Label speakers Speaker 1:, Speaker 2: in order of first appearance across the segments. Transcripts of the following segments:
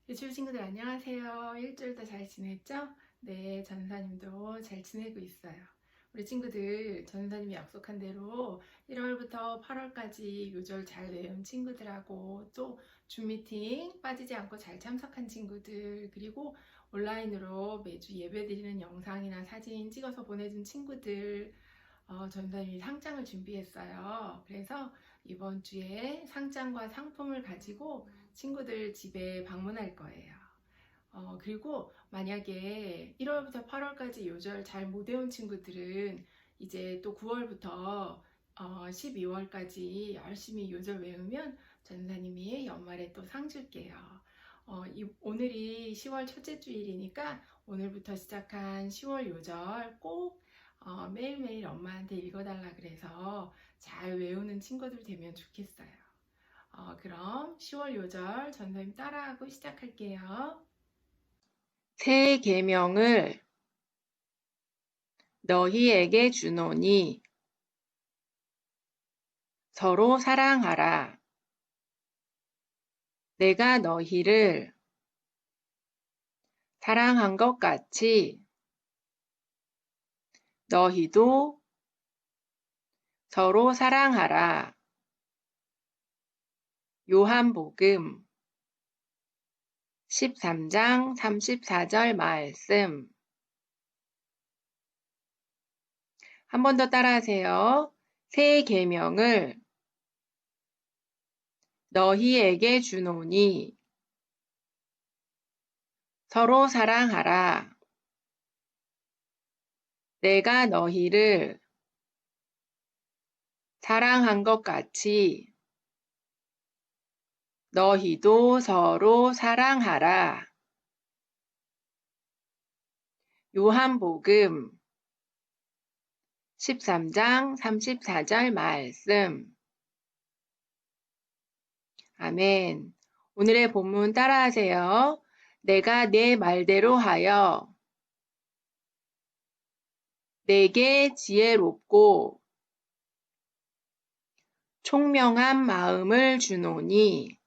Speaker 1: 유튜브 친구들 안녕하세요. 일주일도 잘 지냈죠? 네, 전사님도 잘 지내고 있어요. 우리 친구들 전사님이 약속한 대로 1월부터 8월까지 요절 잘 외운 친구들하고 또 줌미팅 빠지지 않고 잘 참석한 친구들, 그리고 온라인으로 매주 예배 드리는 영상이나 사진 찍어서 보내준 친구들, 전사님이 상장을 준비했어요. 그래서 이번 주에 상장과 상품을 가지고 친구들 집에 방문할 거예요. 그리고 만약에 1월부터 8월까지 요절 잘 못 외운 친구들은 이제 또 9월부터 12월까지 열심히 요절 외우면 전사님이 연말에 또 상 줄게요. 오늘이 10월 첫째 주일이니까 오늘부터 시작한 10월 요절 꼭 매일매일 엄마한테 읽어달라 그래서 잘 외우는 친구들 되면 좋겠어요. 그럼 10월 요절 전사님 따라하고 시작할게요.
Speaker 2: 새 계명을 너희에게 주노니 서로 사랑하라. 내가 너희를 사랑한 것 같이 너희도 서로 사랑하라. 요한복음 13장 34절 말씀. 한 번 더 따라하세요. 새 계명을 너희에게 주노니 서로 사랑하라. 내가 너희를 사랑한 것 같이 너희도 서로 사랑하라. 요한복음 13장 34절 말씀. 아멘. 오늘의 본문 따라하세요. 내가 내 말대로 하여 내게 지혜롭고 총명한 마음을 주노니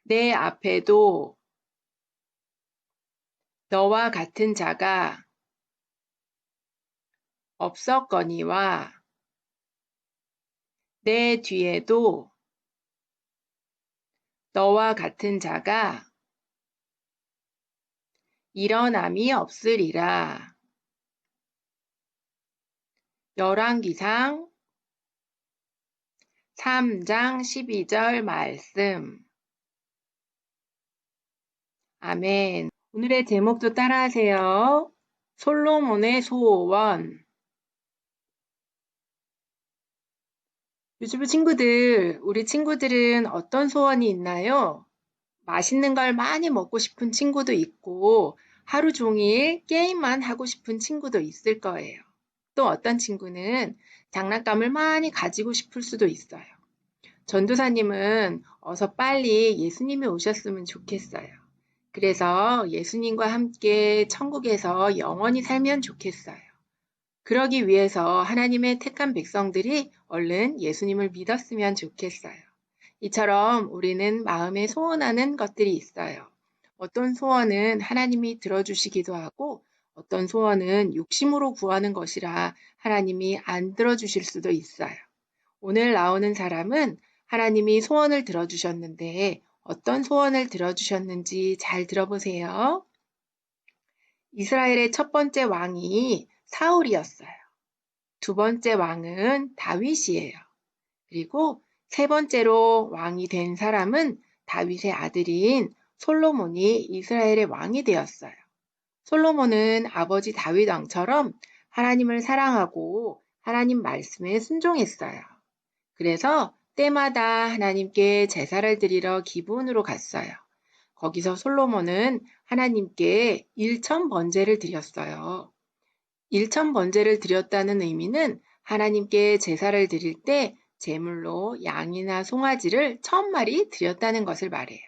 Speaker 2: 내 앞에도 너와 같은 자가 없었거니와 내 뒤에도 너와 같은 자가 일어남이 없으리라. 열왕기상 3장 12절 말씀. 아멘. 오늘의 제목도 따라하세요. 솔로몬의 소원. 유튜브 친구들, 우리 친구들은 어떤 소원이 있나요? 맛있는 걸 많이 먹고 싶은 친구도 있고, 하루 종일 게임만 하고 싶은 친구도 있을 거예요. 또 어떤 친구는 장난감을 많이 가지고 싶을 수도 있어요. 전도사님은 어서 빨리 예수님이 오셨으면 좋겠어요. 그래서 예수님과 함께 천국에서 영원히 살면 좋겠어요. 그러기 위해서 하나님의 택한 백성들이 얼른 예수님을 믿었으면 좋겠어요. 이처럼 우리는 마음에 소원하는 것들이 있어요. 어떤 소원은 하나님이 들어주시기도 하고 어떤 소원은 욕심으로 구하는 것이라 하나님이 안 들어주실 수도 있어요. 오늘 나오는 사람은 하나님이 소원을 들어주셨는데 어떤 소원을 들어주셨는지 잘 들어보세요. 이스라엘의 첫 번째 왕이 사울이었어요. 두 번째 왕은 다윗이에요. 그리고 세 번째로 왕이 된 사람은 다윗의 아들인 솔로몬이 이스라엘의 왕이 되었어요. 솔로몬은 아버지 다윗 왕처럼 하나님을 사랑하고 하나님 말씀에 순종했어요. 그래서 때마다 하나님께 제사를 드리러 기브온으로 갔어요. 거기서 솔로몬은 하나님께 1000번제를 드렸어요. 1000번제를 드렸다는 의미는 하나님께 제사를 드릴 때 제물로 양이나 송아지를 1000마리 드렸다는 것을 말해요.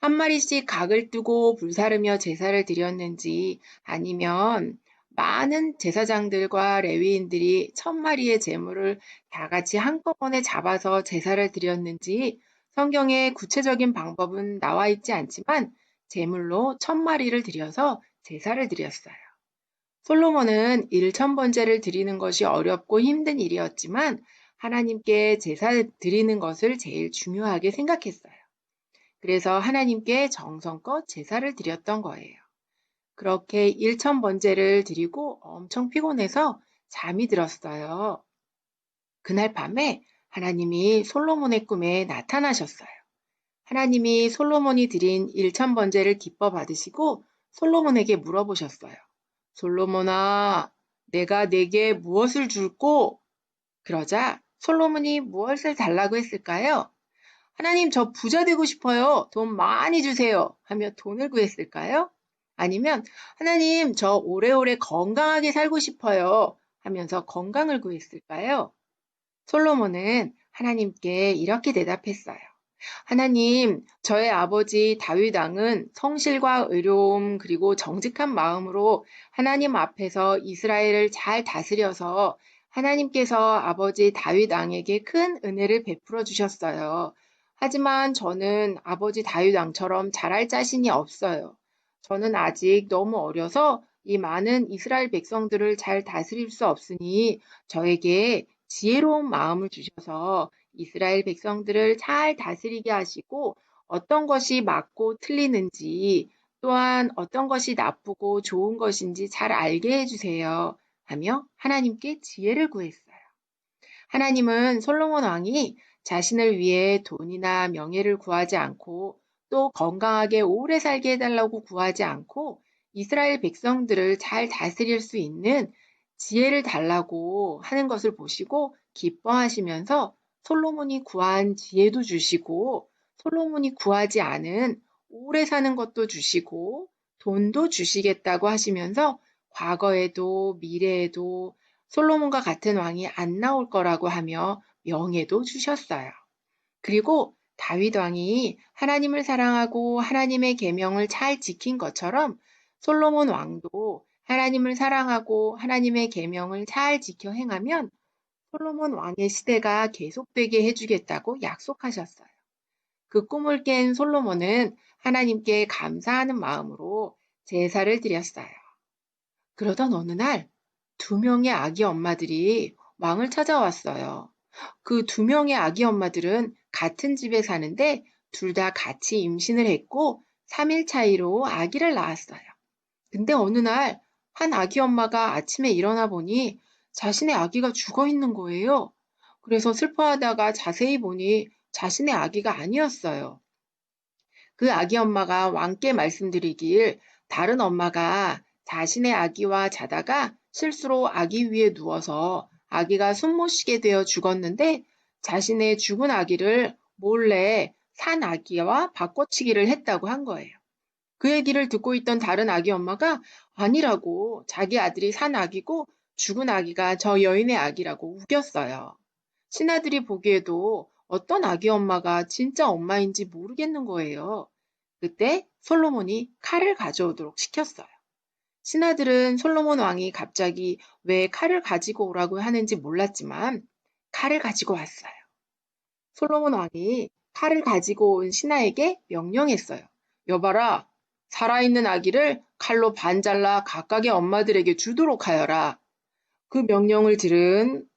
Speaker 2: 한 마리씩 각을 뜨고 불사르며 제사를 드렸는지 아니면 많은 제사장들과 레위인들이 1000마리의 제물을 다 같이 한꺼번에 잡아서 제사를 드렸는지 성경에 구체적인 방법은 나와 있지 않지만 제물로 1000마리를 드려서 제사를 드렸어요. 솔로몬은 1000번제를 드리는 것이 어렵고 힘든 일이었지만 하나님께 제사 드리는 것을 제일 중요하게 생각했어요. 그래서 하나님께 정성껏 제사를 드렸던 거예요. 그렇게 1000번제를 드리고 엄청 피곤해서 잠이 들었어요. 그날 밤에 하나님이 솔로몬의 꿈에 나타나셨어요. 하나님이 솔로몬이 드린 1000번제를 기뻐 받으시고 솔로몬에게 물어보셨어요. 솔로몬아, 내가 내게 무엇을 줄꼬? 그러자 솔로몬이 무엇을 달라고 했을까요? 하나님, 저 부자 되고 싶어요. 돈 많이 주세요. 하며 돈을 구했을까요? 아니면 하나님, 저 오래오래 건강하게 살고 싶어요. 하면서 건강을 구했을까요? 솔로몬은 하나님께 이렇게 대답했어요. 하나님, 저의 아버지 다윗 왕은 성실과 의로움 그리고 정직한 마음으로 하나님 앞에서 이스라엘을 잘 다스려서 하나님께서 아버지 다윗 왕에게 큰 은혜를 베풀어 주셨어요. 하지만 저는 아버지 다윗 왕처럼 잘할 자신이 없어요. 저는 아직 너무 어려서 이 많은 이스라엘 백성들을 잘 다스릴 수 없으니 저에게 지혜로운 마음을 주셔서 이스라엘 백성들을 잘 다스리게 하시고 어떤 것이 맞고 틀리는지 또한 어떤 것이 나쁘고 좋은 것인지 잘 알게 해주세요. 하며 하나님께 지혜를 구했어요. 하나님은 솔로몬 왕이 자신을 위해 돈이나 명예를 구하지 않고 또 건강하게 오래 살게 해달라고 구하지 않고 이스라엘 백성들을 잘 다스릴 수 있는 지혜를 달라고 하는 것을 보시고 기뻐하시면서 솔로몬이 구한 지혜도 주시고 솔로몬이 구하지 않은 오래 사는 것도 주시고 돈도 주시겠다고 하시면서 과거에도 미래에도 솔로몬과 같은 왕이 안 나올 거라고 하며 명예도 주셨어요. 그리고 다윗 왕이 하나님을 사랑하고 하나님의 계명을 잘 지킨 것처럼 솔로몬 왕도 하나님을 사랑하고 하나님의 계명을 잘 지켜 행하면 솔로몬 왕의 시대가 계속되게 해주겠다고 약속하셨어요. 그 꿈을 깬 솔로몬은 하나님께 감사하는 마음으로 제사를 드렸어요. 그러던 어느 날 2명의 아기 엄마들이 왕을 찾아왔어요. 그 2명의 아기 엄마들은 같은 집에 사는데 둘 다 같이 임신을 했고 3일 차이로 아기를 낳았어요. 근데 어느 날 한 아기 엄마가 아침에 일어나 보니 자신의 아기가 죽어 있는 거예요. 그래서 슬퍼하다가 자세히 보니 자신의 아기가 아니었어요. 그 아기 엄마가 왕께 말씀드리길 다른 엄마가 자신의 아기와 자다가 실수로 아기 위에 누워서 아기가 숨 못 쉬게 되어 죽었는데 자신의 죽은 아기를 몰래 산 아기와 바꿔치기를 했다고 한 거예요. 그 얘기를 듣고 있던 다른 아기 엄마가 아니라고 자기 아들이 산 아기고 죽은 아기가 저 여인의 아기라고 우겼어요. 신하들이 보기에도 어떤 아기 엄마가 진짜 엄마인지 모르겠는 거예요. 그때 솔로몬이 칼을 가져오도록 시켰어요. 신하들은 솔로몬 왕이 갑자기 왜 칼을 가지고 오라고 하는지 몰랐지만 칼을 가지고 왔어요. 솔로몬 왕이 칼을 가지고 온 신하에게 명령했어요. 여봐라, 살아있는 아기를 칼로 반 잘라 각각의 엄마들에게 주도록 하여라. 그 명령을 들은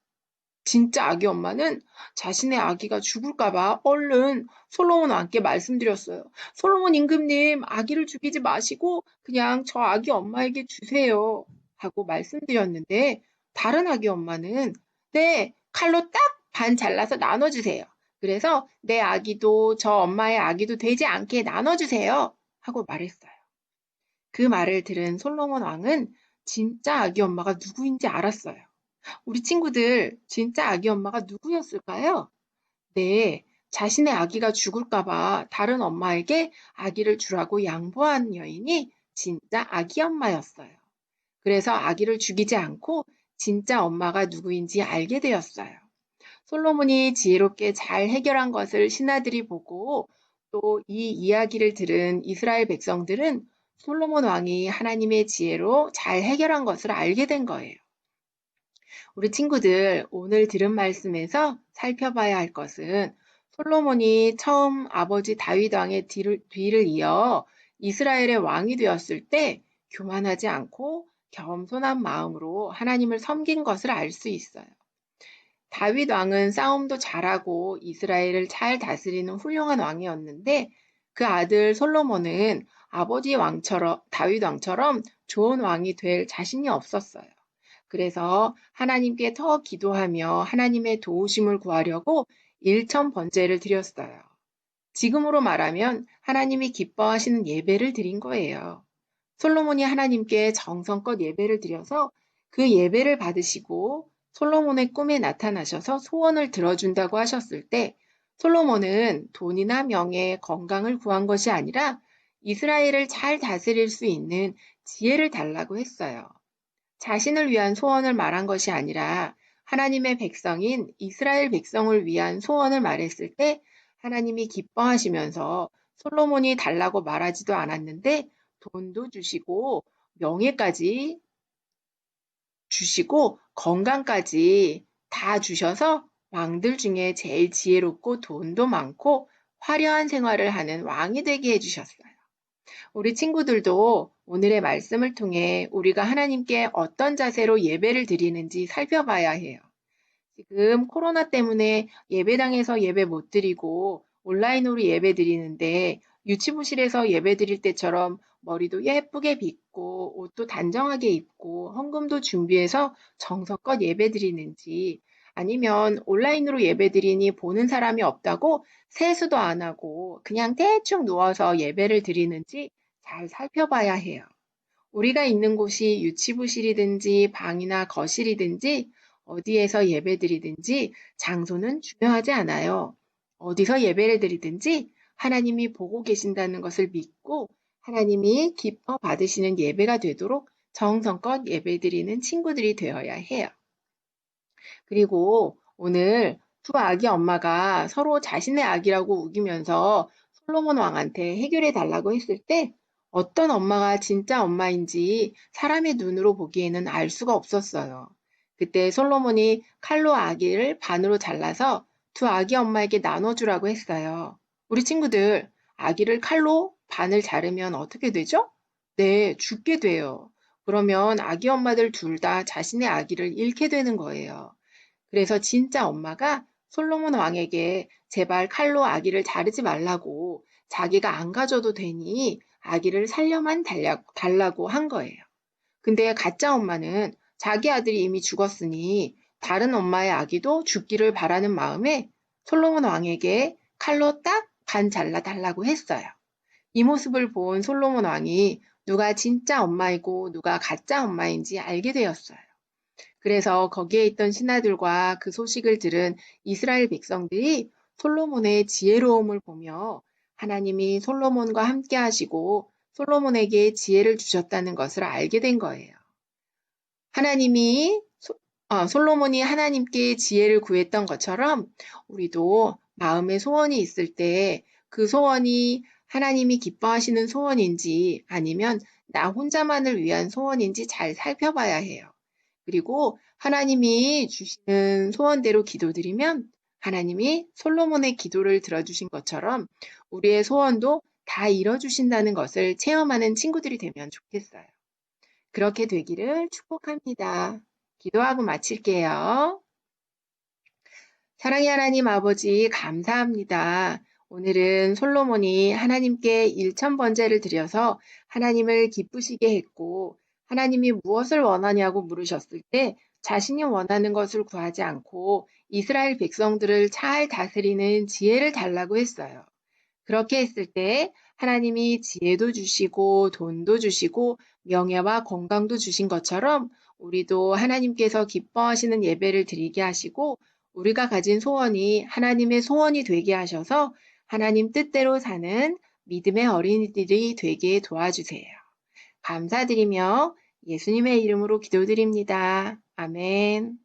Speaker 2: 진짜 아기 엄마는 자신의 아기가 죽을까봐 얼른 솔로몬 왕께 말씀드렸어요. 솔로몬 임금님, 아기를 죽이지 마시고 그냥 저 아기 엄마에게 주세요. 하고 말씀드렸는데 다른 아기 엄마는 네, 칼로 딱 반 잘라서 나눠주세요. 그래서 내 아기도 저 엄마의 아기도 되지 않게 나눠주세요. 하고 말했어요. 그 말을 들은 솔로몬 왕은 진짜 아기 엄마가 누구인지 알았어요. 우리 친구들, 진짜 아기 엄마가 누구였을까요? 네, 자신의 아기가 죽을까봐 다른 엄마에게 아기를 주라고 양보한 여인이 진짜 아기 엄마였어요. 그래서 아기를 죽이지 않고 진짜 엄마가 누구인지 알게 되었어요. 솔로몬이 지혜롭게 잘 해결한 것을 신하들이 보고 또 이 이야기를 들은 이스라엘 백성들은 솔로몬 왕이 하나님의 지혜로 잘 해결한 것을 알게 된 거예요. 우리 친구들, 오늘 들은 말씀에서 살펴봐야 할 것은 솔로몬이 처음 아버지 다윗 왕의 뒤를 이어 이스라엘의 왕이 되었을 때 교만하지 않고 겸손한 마음으로 하나님을 섬긴 것을 알 수 있어요. 다윗 왕은 싸움도 잘하고 이스라엘을 잘 다스리는 훌륭한 왕이었는데 그 아들 솔로몬은 아버지 왕처럼 다윗 왕처럼 좋은 왕이 될 자신이 없었어요. 그래서 하나님께 더 기도하며 하나님의 도우심을 구하려고 일천번제를 드렸어요. 지금으로 말하면 하나님이 기뻐하시는 예배를 드린 거예요. 솔로몬이 하나님께 정성껏 예배를 드려서 그 예배를 받으시고 솔로몬의 꿈에 나타나셔서 소원을 들어준다고 하셨을 때 솔로몬은 돈이나 명예, 건강을 구한 것이 아니라 이스라엘을 잘 다스릴 수 있는 지혜를 달라고 했어요. 자신을 위한 소원을 말한 것이 아니라 하나님의 백성인 이스라엘 백성을 위한 소원을 말했을 때 하나님이 기뻐하시면서 솔로몬이 달라고 말하지도 않았는데 돈도 주시고 명예까지 주시고 건강까지 다 주셔서 왕들 중에 제일 지혜롭고 돈도 많고 화려한 생활을 하는 왕이 되게 해주셨어요. 우리 친구들도 오늘의 말씀을 통해 우리가 하나님께 어떤 자세로 예배를 드리는지 살펴봐야 해요. 지금 코로나 때문에 예배당에서 예배 못 드리고 온라인으로 예배 드리는데 유치부실에서 예배 드릴 때처럼 머리도 예쁘게 빗고 옷도 단정하게 입고 헌금도 준비해서 정성껏 예배 드리는지 아니면 온라인으로 예배 드리니 보는 사람이 없다고 세수도 안 하고 그냥 대충 누워서 예배를 드리는지 잘 살펴봐야 해요. 우리가 있는 곳이 유치부실이든지 방이나 거실이든지 어디에서 예배드리든지 장소는 중요하지 않아요. 어디서 예배를 드리든지 하나님이 보고 계신다는 것을 믿고 하나님이 기뻐 받으시는 예배가 되도록 정성껏 예배드리는 친구들이 되어야 해요. 그리고 오늘 두 아기 엄마가 서로 자신의 아기라고 우기면서 솔로몬 왕한테 해결해 달라고 했을 때 어떤 엄마가 진짜 엄마인지 사람의 눈으로 보기에는 알 수가 없었어요. 그때 솔로몬이 칼로 아기를 반으로 잘라서 두 아기 엄마에게 나눠주라고 했어요. 우리 친구들, 아기를 칼로 반을 자르면 어떻게 되죠? 네, 죽게 돼요. 그러면 아기 엄마들 둘 다 자신의 아기를 잃게 되는 거예요. 그래서 진짜 엄마가 솔로몬 왕에게 제발 칼로 아기를 자르지 말라고 자기가 안 가져도 되니 아기를 살려만 달라고 한 거예요. 근데 가짜 엄마는 자기 아들이 이미 죽었으니 다른 엄마의 아기도 죽기를 바라는 마음에 솔로몬 왕에게 칼로 딱 반 잘라 달라고 했어요. 이 모습을 본 솔로몬 왕이 누가 진짜 엄마이고 누가 가짜 엄마인지 알게 되었어요. 그래서 거기에 있던 신하들과 그 소식을 들은 이스라엘 백성들이 솔로몬의 지혜로움을 보며 하나님이 솔로몬과 함께 하시고 솔로몬에게 지혜를 주셨다는 것을 알게 된 거예요. 솔로몬이 하나님께 지혜를 구했던 것처럼 우리도 마음에 소원이 있을 때 그 소원이 하나님이 기뻐하시는 소원인지 아니면 나 혼자만을 위한 소원인지 잘 살펴봐야 해요. 그리고 하나님이 주시는 소원대로 기도드리면 하나님이 솔로몬의 기도를 들어주신 것처럼 우리의 소원도 다 이뤄주신다는 것을 체험하는 친구들이 되면 좋겠어요. 그렇게 되기를 축복합니다. 기도하고 마칠게요. 사랑의 하나님 아버지 감사합니다. 오늘은 솔로몬이 하나님께 일천번제를 드려서 하나님을 기쁘시게 했고 하나님이 무엇을 원하냐고 물으셨을 때 자신이 원하는 것을 구하지 않고 이스라엘 백성들을 잘 다스리는 지혜를 달라고 했어요. 그렇게 했을 때 하나님이 지혜도 주시고 돈도 주시고 명예와 건강도 주신 것처럼 우리도 하나님께서 기뻐하시는 예배를 드리게 하시고 우리가 가진 소원이 하나님의 소원이 되게 하셔서 하나님 뜻대로 사는 믿음의 어린이들이 되게 도와주세요. 감사드리며 예수님의 이름으로 기도드립니다. 아멘.